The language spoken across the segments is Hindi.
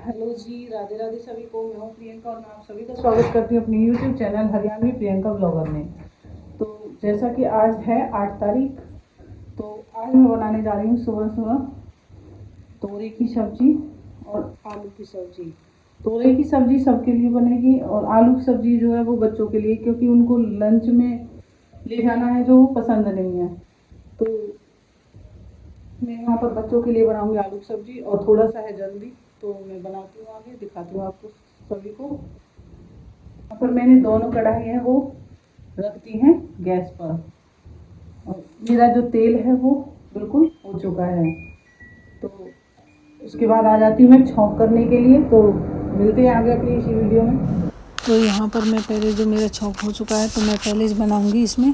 हेलो जी, राधे राधे सभी को। मैं हूँ प्रियंका और मैं आप सभी का स्वागत करती हूँ अपने YouTube channel Haryanvi Priyanka blogger में। तो जैसा कि आज है 8 तारीख, तो आज मैं बनाने जा रही हूँ सुबह सुबह तोरई की सब्जी और आलू की सब्जी। तोरई की सब्जी सबके लिए बनेगी और आलू की सब्जी जो है वो बच्चों के लिए, क्योंकि उनको लंच में ले जाना है जो वो पसंद नहीं है। तो मैं यहाँ पर बच्चों के लिए बनाऊंगी आलू की सब्जी और थोड़ा सा है जल्दी, तो मैं बनाती हूँ, आगे दिखाती हूँ आपको सभी को। यहाँ पर मैंने दोनों कढ़ाई है वो रख दी हैं गैस पर और मेरा जो तेल है वो बिल्कुल हो चुका है। तो उसके बाद आ जाती हूँ मैं छौंक करने के लिए। तो मिलते हैं आगे अपनी इसी वीडियो में। तो यहाँ पर मैं पहले जो मेरा छौंक हो चुका है, तो मैं पहले बनाऊंगी इसमें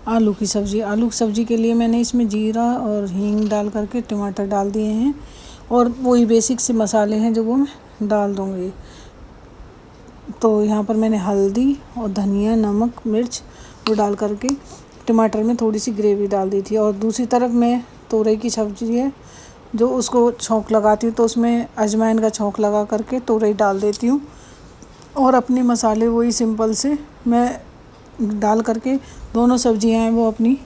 आलू की सब्ज़ी। आलू की सब्ज़ी के लिए मैंने इसमें जीरा और हींग डाल करके टमाटर डाल दिए हैं और वही बेसिक से मसाले हैं जो वो मैं डाल दूँगी। तो यहाँ पर मैंने हल्दी और धनिया, नमक, मिर्च वो डाल करके टमाटर में थोड़ी सी ग्रेवी डाल दी थी। और दूसरी तरफ मैं तोरई की सब्ज़ी है जो उसको छौंक लगाती हूँ, तो उसमें अजवाइन का छौंक लगा करके तोरई डाल देती हूँ और अपने मसाले वही सिंपल से मैं डाल करके दोनों सब्जियां हैं वो अपनी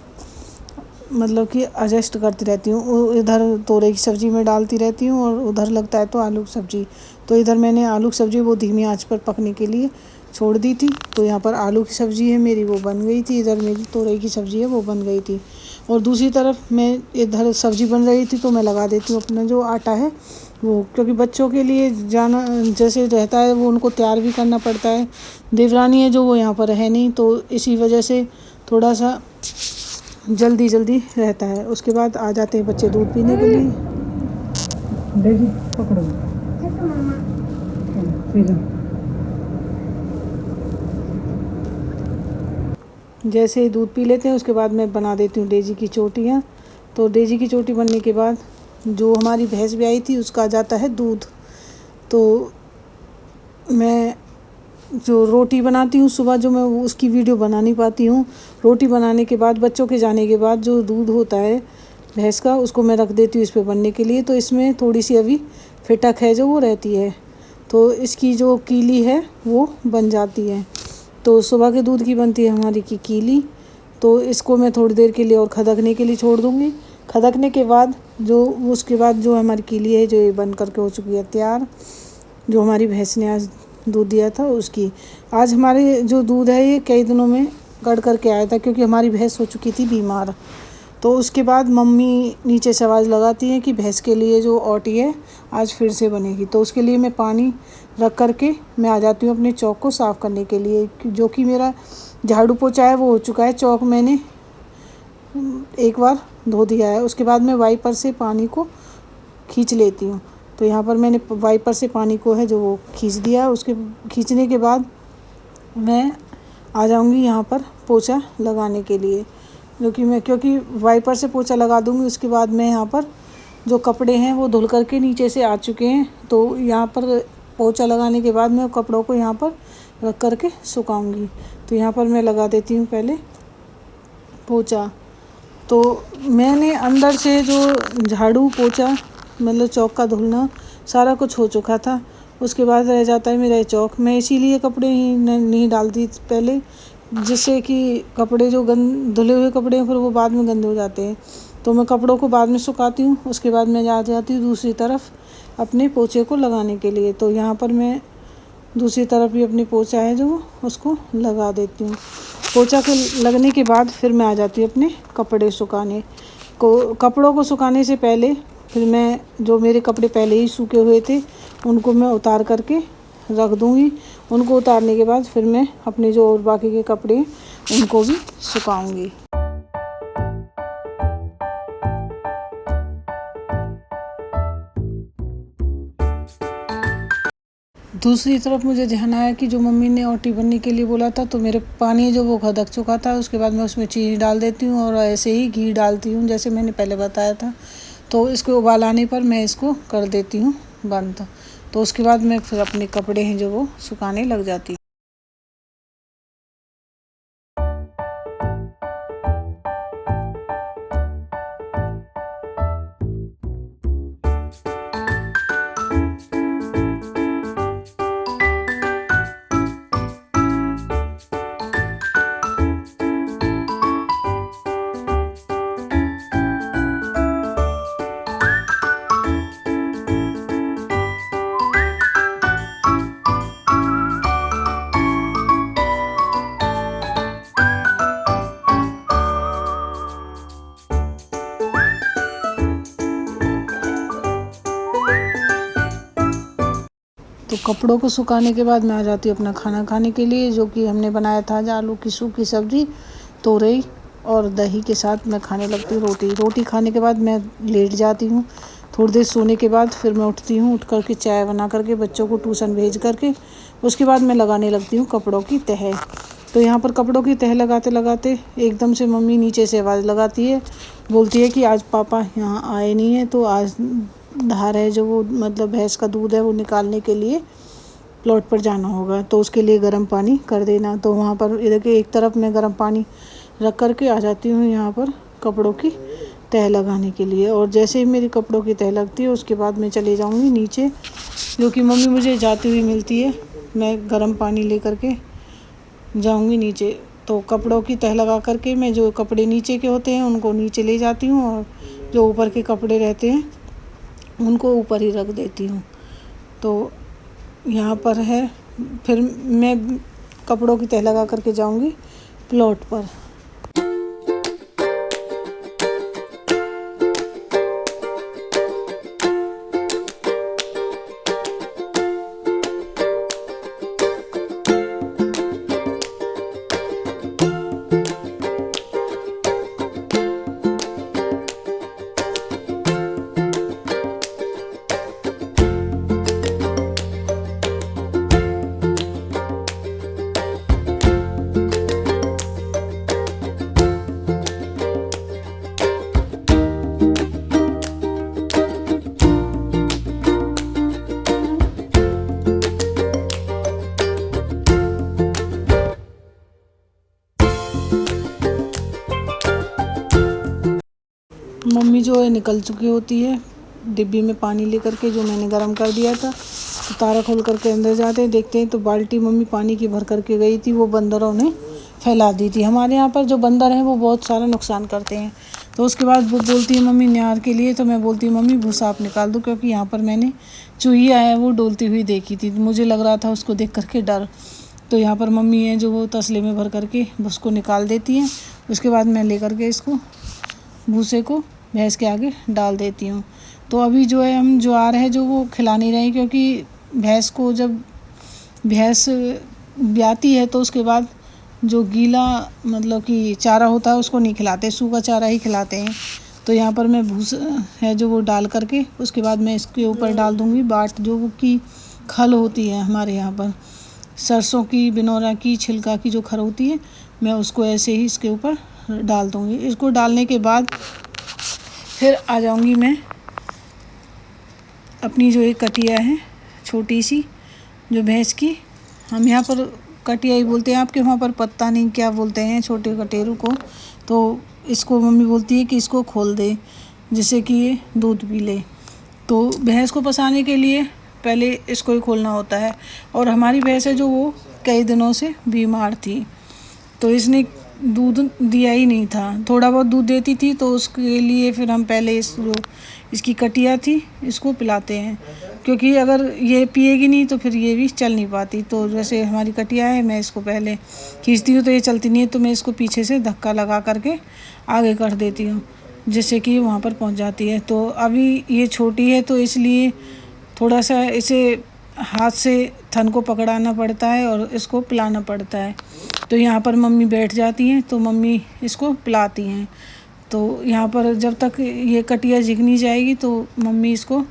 मतलब कि एडजस्ट करती रहती हूँ। इधर तोरई की सब्ज़ी में डालती रहती हूँ और उधर लगता है तो आलू की सब्ज़ी। तो इधर मैंने आलू की सब्ज़ी वो धीमी आंच पर पकने के लिए छोड़ दी थी। तो यहाँ पर आलू की सब्ज़ी है मेरी वो बन गई थी, इधर मेरी तोरई की सब्ज़ी है वो बन गई थी। और दूसरी तरफ मैं इधर सब्ज़ी बन रही थी तो मैं लगा देती हूँ अपना जो आटा है वो, क्योंकि बच्चों के लिए जाना जैसे रहता है वो उनको तैयार भी करना पड़ता है। देवरानी है जो वो यहाँ पर है नहीं, तो इसी वजह से थोड़ा सा जल्दी जल्दी रहता है। उसके बाद आ जाते हैं बच्चे दूध पीने के लिए। डेजी पकड़ो, पी जाओ। जैसे ही दूध पी लेते हैं उसके बाद मैं बना देती हूँ डेजी की चोटियाँ। तो डेजी की चोटी बनने के बाद जो हमारी भैंस भी आई थी उसका आ जाता है दूध। तो मैं जो रोटी बनाती हूँ सुबह, जो मैं उसकी वीडियो बना नहीं पाती हूँ, रोटी बनाने के बाद बच्चों के जाने के बाद जो दूध होता है भैंस का उसको मैं रख देती हूँ इस पे बनने के लिए। तो इसमें थोड़ी सी अभी फिटक है जो वो रहती है, तो इसकी जो कीली है वो बन जाती है। तो सुबह के दूध की बनती है हमारी की कीली। तो इसको मैं थोड़ी देर के लिए और खदकने के लिए छोड़ दूँगी। खदकने के बाद जो उसके बाद जो हमारी कीली है जो ये बन करके हो चुकी है तैयार, जो हमारी भैंस ने आज दूध दिया था उसकी। आज हमारे जो दूध है ये कई दिनों में गड़ करके आया था, क्योंकि हमारी भैंस हो चुकी थी बीमार। तो उसके बाद मम्मी नीचे से आवाज़ लगाती हैं कि भैंस के लिए जो ओटी है आज फिर से बनेगी। तो उसके लिए मैं पानी रख करके मैं आ जाती हूँ अपने चौक को साफ़ करने के लिए, जो कि मेरा झाड़ू पोछा है वो हो चुका है। चौक मैंने एक बार धो दिया है, उसके बाद मैं वाइपर से पानी को खींच लेती हूँ। तो यहाँ पर मैंने वाइपर से पानी को है जो वो खींच दिया। उसके खींचने के बाद मैं आ जाऊँगी यहाँ पर पोछा लगाने के लिए, क्योंकि वाइपर से पोछा लगा दूँगी। उसके बाद मैं यहाँ पर जो कपड़े हैं वो धुल करके नीचे से आ चुके हैं, तो यहाँ पर पोछा लगाने के बाद मैं कपड़ों को यहाँ पर रख करके सुखाऊंगी। तो यहाँ पर मैं लगा देती हूँ पहले पोछा। तो मैंने अंदर से जो झाड़ू पोछा मतलब चौक का धुलना सारा कुछ हो चुका था। उसके बाद रह जाता है मेरा चौक। मैं इसीलिए कपड़े ही नहीं डालती पहले, जिससे कि कपड़े जो धुले हुए कपड़े हैं फिर वो बाद में गंदे हो जाते हैं। तो मैं कपड़ों को बाद में सुखाती हूँ। उसके बाद मैं जा जाती हूँ दूसरी तरफ अपने पोछे को लगाने के लिए। तो यहाँ पर मैं दूसरी तरफ भी अपनी पोछा है जो उसको लगा देती हूँ। पोछा के लगने के बाद फिर मैं आ जाती हूँ अपने कपड़े सुखाने को। कपड़ों को सुखाने से पहले फिर मैं जो मेरे कपड़े पहले ही सूखे हुए थे उनको मैं उतार करके रख दूँगी। उनको उतारने के बाद फिर मैं अपने जो और बाकी के कपड़े हैं उनको भी सुखाऊंगी। दूसरी तरफ मुझे ध्यान आया कि जो मम्मी ने ओटी बनने के लिए बोला था, तो मेरे पानी जो वो खदक चुका था। उसके बाद मैं उसमें चीनी डाल देती हूँ और ऐसे ही घी डालती हूँ जैसे मैंने पहले बताया था। तो इसको उबाल आने पर मैं इसको कर देती हूँ बंद। तो उसके बाद मैं फिर अपने कपड़े हैं जो वो सुखाने लग जाती हूँ। तो कपड़ों को सुखाने के बाद मैं आ जाती हूँ अपना खाना खाने के लिए, जो कि हमने बनाया था आज आलू की सूखी सब्ज़ी, तोरई और दही के साथ मैं खाने लगती हूँ रोटी खाने के बाद मैं लेट जाती हूँ। थोड़ी देर सोने के बाद फिर मैं उठती हूँ, उठ करके चाय बना करके बच्चों को ट्यूशन भेज करके उसके बाद मैं लगाने लगती हूँ कपड़ों की तह। तो यहाँ पर कपड़ों की तह लगाते लगाते एकदम से मम्मी नीचे से आवाज़ लगाती है, बोलती है कि आज पापा यहाँ आए नहीं है, तो आज धार है जो वो मतलब भैंस का दूध है वो निकालने के लिए प्लॉट पर जाना होगा, तो उसके लिए गर्म पानी कर देना। तो वहाँ पर इधर के एक तरफ मैं गर्म पानी रख करके आ जाती हूँ यहाँ पर कपड़ों की तह लगाने के लिए। और जैसे ही मेरी कपड़ों की तह लगती है उसके बाद मैं चली जाऊँगी नीचे, जो कि मम्मी मुझे जाती हुई मिलती है। मैं गर्म पानी ले करके जाऊँगी नीचे, तो कपड़ों की तह लगा करके मैं जो कपड़े नीचे के होते हैं उनको नीचे ले जाती हूँ और जो ऊपर के कपड़े रहते हैं उनको ऊपर ही रख देती हूँ। तो यहाँ पर है, फिर मैं कपड़ों की तह लगा करके जाऊँगी प्लॉट पर। मम्मी जो है निकल चुकी होती है डिब्बी में पानी लेकर के, जो मैंने गर्म कर दिया था। तो ताला खोल करके अंदर जाते हैं, देखते हैं तो बाल्टी मम्मी पानी की भर करके गई थी, वो बंदरों ने फैला दी थी। हमारे यहाँ पर जो बंदर हैं वो बहुत सारा नुकसान करते हैं। तो उसके बाद वो बोलती है मम्मी न्यार के लिए, तो मैं बोलती हूँ मम्मी भूसा आप निकाल दो, क्योंकि यहाँ पर मैंने चूहिया है वो डोलती हुई देखी थी, मुझे लग रहा था उसको देख करके डर। तो यहाँ पर मम्मी है जो वो तसले में भर करके उसको निकाल देती हैं। उसके बाद मैं ले करके इसको भूसे को भैंस के आगे डाल देती हूँ। तो अभी जो है हम ज्वार है जो वो खिला नहीं रहे, क्योंकि भैंस को जब भैंस ब्याती है तो उसके बाद जो गीला मतलब कि चारा होता है उसको नहीं खिलाते, सूखा चारा ही खिलाते हैं। तो यहाँ पर मैं भूसा है जो वो डाल करके उसके बाद मैं इसके ऊपर डाल दूँगी बाट, जो कि खल होती है हमारे यहाँ पर सरसों की, बिनौरा की, छिलका की जो खल होती है, मैं उसको ऐसे ही इसके ऊपर डाल दूँगी। इसको डालने के बाद फिर आ जाऊँगी मैं अपनी जो एक कटिया है छोटी सी जो भैंस की, हम यहाँ पर कटिया ही बोलते हैं, आपके वहाँ पर पता नहीं क्या बोलते हैं छोटे कटेरू को। तो इसको मम्मी बोलती है कि इसको खोल दे जिससे कि ये दूध पी ले। तो भैंस को पसाने के लिए पहले इसको ही खोलना होता है। और हमारी भैंस है जो वो कई दिनों से बीमार थी, तो इसने दूध दिया ही नहीं था, थोड़ा बहुत दूध देती थी। तो उसके लिए फिर हम पहले इसकी कटिया थी इसको पिलाते हैं, क्योंकि अगर ये पिएगी नहीं तो फिर ये भी चल नहीं पाती। तो जैसे हमारी कटिया है, मैं इसको पहले खींचती हूँ तो ये चलती नहीं है, तो मैं इसको पीछे से धक्का लगा करके आगे कर देती हूँ जिससे कि वहाँ पर पहुँच जाती है। तो अभी ये छोटी है तो इसलिए थोड़ा सा इसे हाथ से थन को पकड़ाना पड़ता है और इसको पिलाना पड़ता है। तो यहाँ पर मम्मी बैठ जाती हैं तो मम्मी इसको पिलाती हैं। तो यहाँ पर जब तक ये कटिया झिक नहीं जाएगी तो मम्मी इसको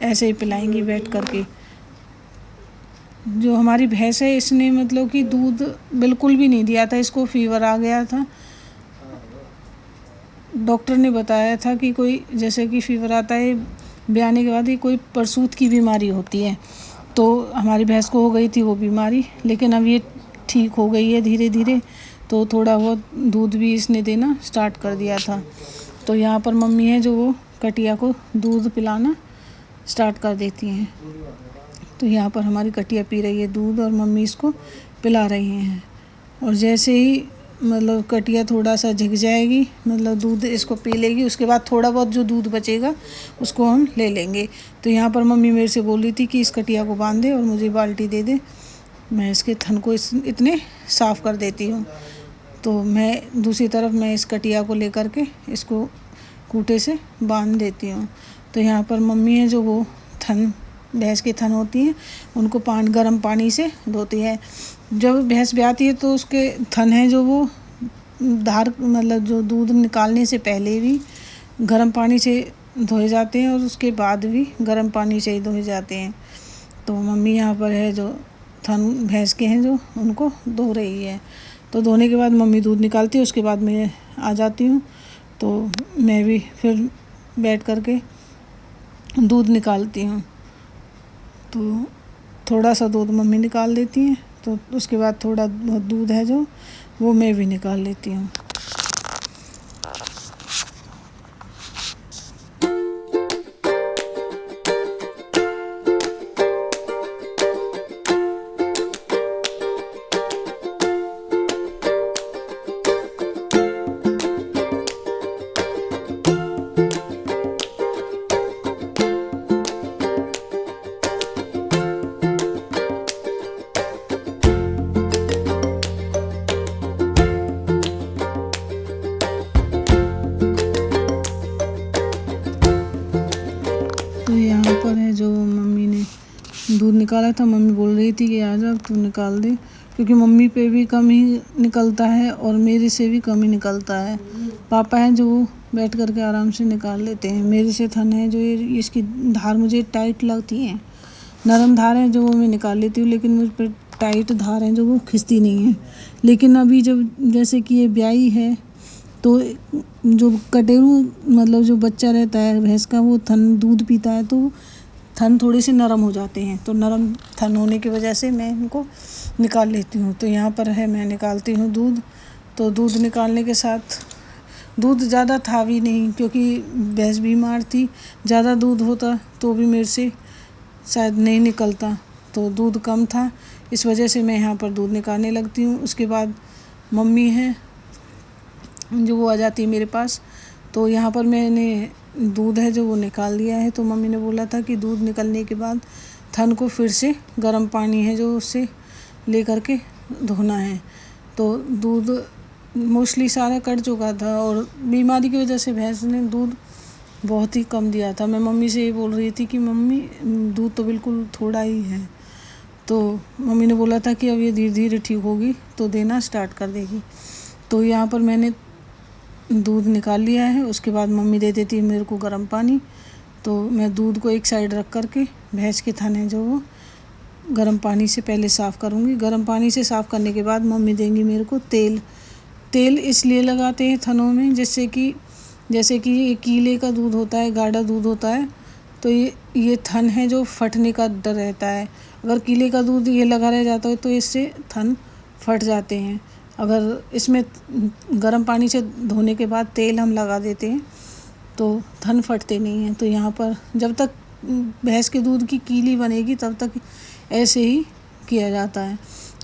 ऐसे ही पिलाएंगी बैठ करके। जो हमारी भैंस है इसने मतलब कि दूध बिल्कुल भी नहीं दिया था, इसको फीवर आ गया था। डॉक्टर ने बताया था कि कोई जैसे कि फीवर आता है ब्याने के बाद ही कोई परसूत की बीमारी होती है, तो हमारी भैंस को हो गई थी वो बीमारी, लेकिन अब ये ठीक हो गई है धीरे धीरे। तो थोड़ा बहुत दूध भी इसने देना स्टार्ट कर दिया था। तो यहाँ पर मम्मी है जो वो कटिया को दूध पिलाना स्टार्ट कर देती हैं। तो यहाँ पर हमारी कटिया पी रही है दूध और मम्मी इसको पिला रही हैं। और जैसे ही मतलब कटिया थोड़ा सा झिक जाएगी, मतलब दूध इसको पी लेगी, उसके बाद थोड़ा बहुत जो दूध बचेगा उसको हम ले लेंगे। तो यहाँ पर मम्मी मेरे से बोल रही थी कि इस कटिया को बांध दे और मुझे बाल्टी दे दे, मैं इसके थन को इतने साफ़ कर देती हूँ। तो मैं दूसरी तरफ मैं इस कटिया को लेकर के इसको खूंटे से बांध देती हूँ। तो यहाँ पर मम्मी है जो वो थन भैंस के थन होती हैं उनको गर्म पानी से धोती है। जब भैंस ब्याती है तो उसके थन हैं जो वो धार मतलब जो दूध निकालने से पहले भी गर्म पानी से धोए जाते हैं और उसके बाद भी गर्म पानी से ही धोए जाते हैं। तो मम्मी यहाँ पर है जो थन भैंस के हैं जो उनको धो रही है। तो धोने के बाद मम्मी दूध निकालती है, उसके बाद मैं आ जाती हूँ। तो मैं भी फिर बैठ कर के दूध निकालती हूँ। तो थोड़ा सा दूध मम्मी निकाल देती हैं, तो उसके बाद थोड़ा बहुत दूध है जो वो मैं भी निकाल लेती हूँ। तो यहाँ पर है जो मम्मी ने दूध निकाला था, मम्मी बोल रही थी कि आ जा तू निकाल दे, क्योंकि मम्मी पे भी कम ही निकलता है और मेरे से भी कम ही निकलता है। पापा हैं जो वो बैठ कर के आराम से निकाल लेते हैं। मेरे से थन है जो ये इसकी धार मुझे टाइट लगती हैं। नरम धार हैं जो वो मैं निकाल लेती हूँ, लेकिन मुझ पर टाइट धार हैं जो वो खिंचती नहीं है। लेकिन अभी जब जैसे कि ये ब्याई है तो जो कटेरू मतलब जो बच्चा रहता है भैंस का वो थन दूध पीता है तो थन थोड़े से नरम हो जाते हैं। तो नरम थन होने की वजह से मैं इनको निकाल लेती हूँ। तो यहाँ पर है मैं निकालती हूँ दूध। तो दूध निकालने के साथ दूध ज़्यादा था भी नहीं, क्योंकि भैंस बीमार थी। ज़्यादा दूध होता तो भी मेरे से शायद नहीं निकलता, तो दूध कम था, इस वजह से मैं यहाँ पर दूध निकालने लगती हूँ। उसके बाद मम्मी है जो वो आ जाती है मेरे पास। तो यहाँ पर मैंने दूध है जो वो निकाल लिया है। तो मम्मी ने बोला था कि दूध निकलने के बाद थन को फिर से गर्म पानी है जो उससे ले कर के धोना है। तो दूध मोस्टली सारा कट चुका था और बीमारी की वजह से भैंस ने दूध बहुत ही कम दिया था। मैं मम्मी से ये बोल रही थी कि मम्मी दूध तो बिल्कुल थोड़ा ही है। तो मम्मी ने बोला था कि अब ये धीरे धीरे ठीक होगी तो देना स्टार्ट कर देगी। तो यहाँ पर मैंने दूध निकाल लिया है। उसके बाद मम्मी दे देती है मेरे को गर्म पानी। तो मैं दूध को एक साइड रख कर के भैंस के थन है जो वो गर्म पानी से पहले साफ़ करूँगी। गर्म पानी से साफ़ करने के बाद मम्मी देंगी मेरे को तेल। तेल इसलिए लगाते हैं थनों में जैसे कि ये कीले का दूध होता है, गाढ़ा दूध होता है, तो ये थन है जो फटने का डर रहता है। अगर कीले का दूध ये लगा रह जाता है तो इससे थन फट जाते हैं। अगर इसमें गर्म पानी से धोने के बाद तेल हम लगा देते हैं तो थन फटते नहीं हैं। तो यहाँ पर जब तक भैंस के दूध की कीली बनेगी तब तक ऐसे ही किया जाता है।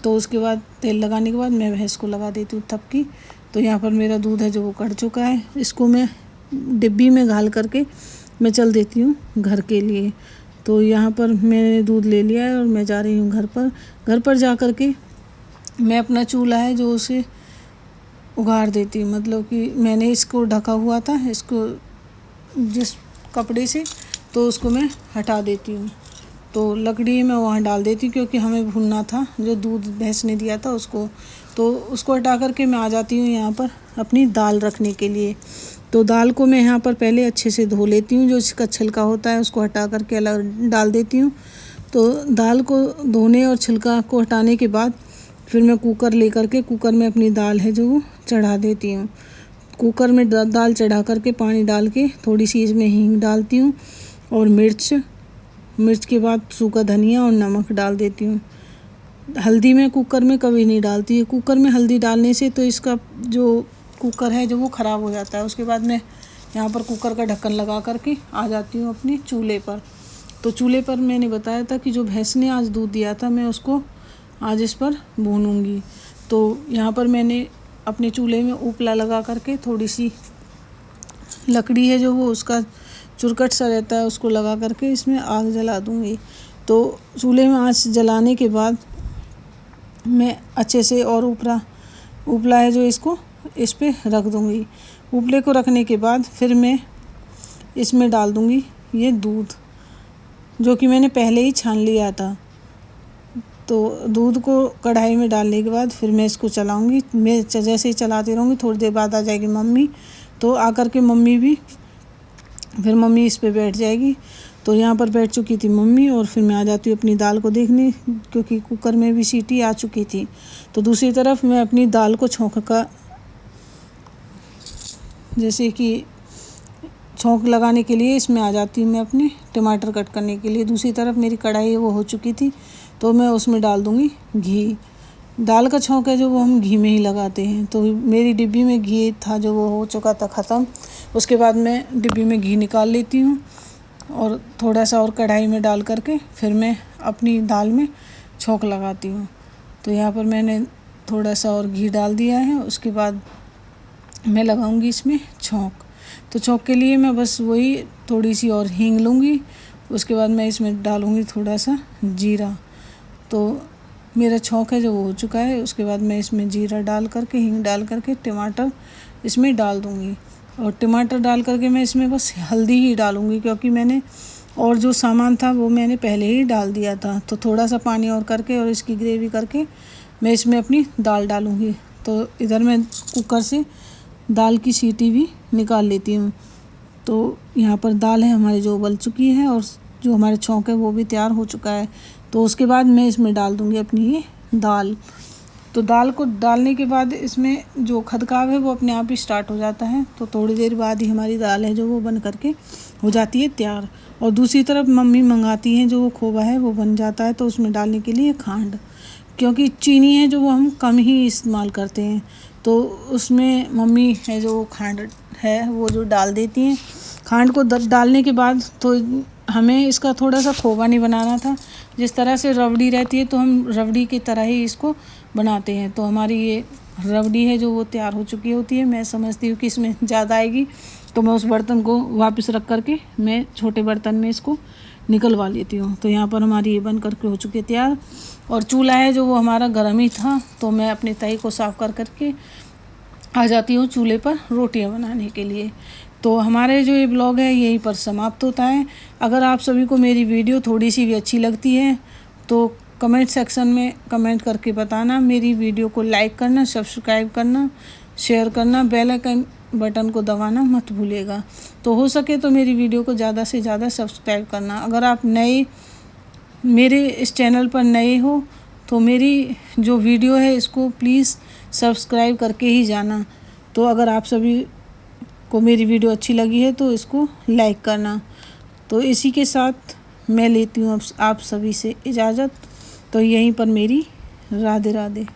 तो उसके बाद तेल लगाने के बाद मैं भैंस को लगा देती हूँ थपकी। तो यहाँ पर मेरा दूध है जो वो कट चुका है। इसको मैं डिब्बी में घाल करके मैं चल देती हूँ घर के लिए। तो यहाँ पर मैंने दूध ले लिया है और मैं जा रही हूँ घर पर। घर पर जा कर के मैं अपना चूल्हा है जो उसे उगाड़ देती हूँ, मतलब कि मैंने इसको ढका हुआ था इसको जिस कपड़े से, तो उसको मैं हटा देती हूँ। तो लकड़ी मैं वहाँ डाल देती हूँ क्योंकि हमें भूनना था जो दूध भैंस ने दिया था उसको। तो उसको हटा करके मैं आ जाती हूँ यहाँ पर अपनी दाल रखने के लिए। तो दाल को मैं यहाँ पर पहले अच्छे से धो लेती हूँ, जो इसका छिलका होता है उसको हटा करके अलग डाल देती हूँ। तो दाल को धोने और छिलका को हटाने के बाद फिर मैं कुकर ले करके कुकर में अपनी दाल है जो वो चढ़ा देती हूँ। कुकर में दाल चढ़ा करके पानी डाल के थोड़ी सी इसमें हींग डालती हूँ और मिर्च के बाद सूखा धनिया और नमक डाल देती हूँ। हल्दी मैं कुकर में कभी नहीं डालती है। कुकर में हल्दी डालने से तो इसका जो कुकर है जो वो ख़राब हो जाता है। उसके बाद मैं यहाँ पर कुकर का ढक्कन लगा करके आ जाती हूँ अपने चूल्हे पर। तो चूल्हे पर मैंने बताया था कि जो भैंस ने आज दूध दिया था मैं उसको आज इस पर भूनूंगी। तो यहाँ पर मैंने अपने चूल्हे में उपला लगा करके थोड़ी सी लकड़ी है जो वो उसका चुरकट सा रहता है उसको लगा करके इसमें आग जला दूँगी। तो चूल्हे में आँच जलाने के बाद मैं अच्छे से और उपला है जो इसको इस पे रख दूँगी। उपले को रखने के बाद फिर मैं इसमें डाल दूँगी ये दूध। जो कि मैंने पहले ही छान लिया था। तो दूध को कढ़ाई में डालने के बाद फिर मैं इसको चलाऊंगी। मैं जैसे ही चलाती रहूँगी, थोड़ी देर बाद आ जाएगी मम्मी, तो आकर के फिर मम्मी इस पे बैठ जाएगी। तो यहाँ पर बैठ चुकी थी मम्मी और फिर मैं आ जाती हूँ अपनी दाल को देखने, क्योंकि कुकर में भी सीटी आ चुकी थी। तो दूसरी तरफ मैं अपनी दाल को जैसे कि छौंक लगाने के लिए इसमें आ जाती हूँ मैं अपने टमाटर कट करने के लिए। दूसरी तरफ मेरी कढ़ाई वो हो चुकी थी, तो मैं उसमें डाल दूँगी घी। दाल का छौंक है जो वो हम घी में ही लगाते हैं। तो मेरी डिब्बी में घी था जो वो हो चुका था ख़त्म। उसके बाद मैं डिब्बी में घी निकाल लेती हूँ और थोड़ा सा और कढ़ाई में डाल करके फिर मैं अपनी दाल में छौंक लगाती हूँ। तो यहाँ पर मैंने थोड़ा सा और घी डाल दिया है। उसके बाद मैं लगाऊंगी इसमें छौंक। तो छौंक के लिए मैं बस वही थोड़ी सी और हींग लूँगी। उसके बाद मैं इसमें डालूँगी थोड़ा सा जीरा। तो मेरा छौंक है जो वो हो चुका है। उसके बाद मैं इसमें जीरा डाल करके, हींग डाल करके टमाटर इसमें डाल दूँगी। और टमाटर डाल करके मैं इसमें बस हल्दी ही डालूँगी, क्योंकि मैंने और जो सामान था वो मैंने पहले ही डाल दिया था। तो थोड़ा सा पानी और करके और इसकी ग्रेवी करके मैं इसमें अपनी दाल डालूँगी। तो इधर मैं कुकर से दाल की सीटी भी निकाल लेती हूँ। तो यहाँ पर दाल है हमारी जो उबल चुकी है और जो हमारे छौंक है वो भी तैयार हो चुका है। तो उसके बाद मैं इसमें डाल दूँगी अपनी ये दाल। तो दाल को डालने के बाद इसमें जो खदकाव है वो अपने आप ही स्टार्ट हो जाता है। तो थोड़ी देर बाद ही हमारी दाल है जो वो बन करके हो जाती है तैयार। और दूसरी तरफ मम्मी मंगाती हैं जो वो खोवा है वो बन जाता है, तो उसमें डालने के लिए खांड, क्योंकि चीनी है जो वो हम कम ही इस्तेमाल करते हैं। तो उसमें मम्मी है जो खांड है वो जो डाल देती हैं। खांड को डालने के बाद तो हमें इसका थोड़ा सा खोवा नहीं बनाना था। जिस तरह से रबड़ी रहती है तो हम रबड़ी की तरह ही इसको बनाते हैं। तो हमारी ये रबड़ी है जो वो तैयार हो चुकी होती है। मैं समझती हूँ कि इसमें ज़्यादा आएगी, तो मैं उस बर्तन को वापस रख करके मैं छोटे बर्तन में इसको निकलवा लेती हूँ। तो यहाँ पर हमारी ये बन करके हो चुकी है तैयार। और चूल्हा है जो वो हमारा गर्म ही था, तो मैं अपने तई को साफ़ कर करके आ जाती हूँ चूल्हे पर रोटियाँ बनाने के लिए। तो हमारे जो ये ब्लॉग है यहीं पर समाप्त होता है। अगर आप सभी को मेरी वीडियो थोड़ी सी भी अच्छी लगती है तो कमेंट सेक्शन में कमेंट करके बताना। मेरी वीडियो को लाइक करना, सब्सक्राइब करना, शेयर करना, बेल आइकन बटन को दबाना मत भूलिएगा। तो हो सके तो मेरी वीडियो को ज़्यादा से ज़्यादा सब्सक्राइब करना। अगर आप मेरे इस चैनल पर नए हो तो मेरी जो वीडियो है इसको प्लीज़ सब्सक्राइब करके ही जाना। तो अगर आप सभी को मेरी वीडियो अच्छी लगी है तो इसको लाइक करना। तो इसी के साथ मैं लेती हूँ आप सभी से इजाज़त। तो यहीं पर मेरी राधे राधे।